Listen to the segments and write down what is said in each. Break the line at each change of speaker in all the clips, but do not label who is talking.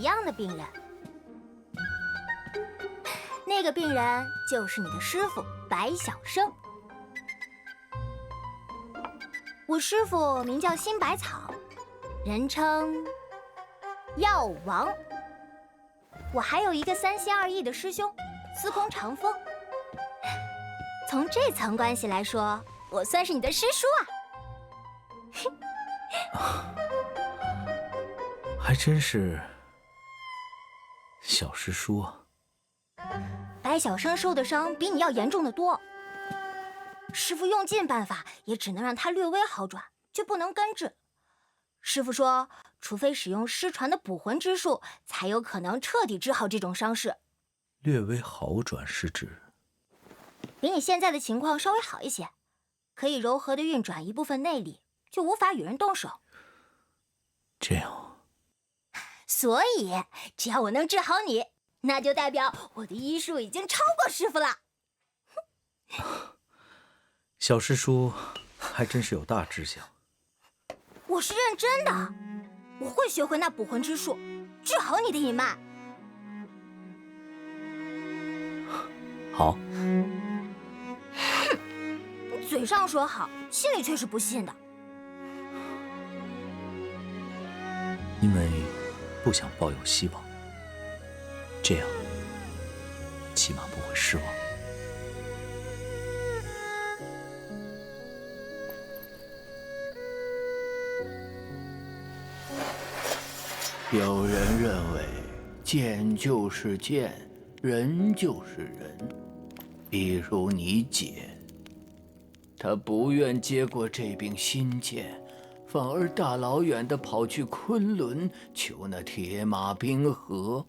一样的病人。那个病人就是你的师傅白晓生。我师傅名叫辛百草，人称药王。我还有一个3心2意的师兄司空长风。从这层关系来说，我算是你的师叔啊。
还真是小师叔啊。
白晓生受的伤比你要严重的多，师傅用尽办法也只能让他略微好转，却不能根治。师傅说，除非使用失传的捕魂之术，才有可能彻底治好这种伤势。
略微好转是指？
比你现在的情况稍微好一些，可以柔和地运转一部分内力，就无法与人动手。
这样。
所以，只要我能治好你，那就代表我的医术已经超过师傅了。
小师叔还真是有大志向。
我是认真的，我会学会那捕魂之术，治好你的隐脉。
好。
你嘴上说好，心里却是不信的。
因为不想抱有希望，这样起码不会失望。
有人认为剑就是剑，人就是人。比如你姐，她不愿接过这柄新剑，反而大老远的跑去昆仑求那铁马冰河。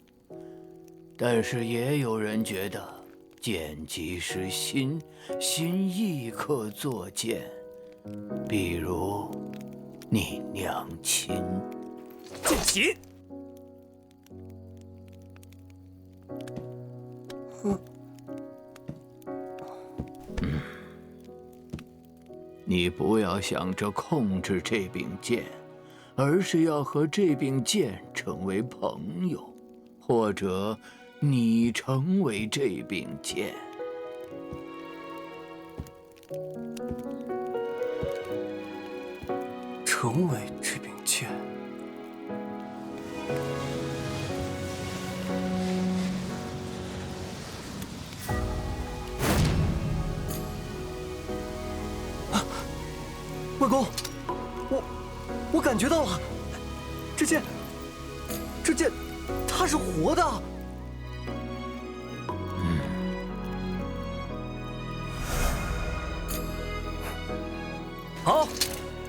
但是也有人觉得剑即是心，心亦可作剑。比如你娘亲。
住席！
你不要想着控制这柄剑，而是要和这柄剑成为朋友，或者你成为这柄剑。
成为这柄剑。外公，我感觉到了，这剑，它是活的。
好，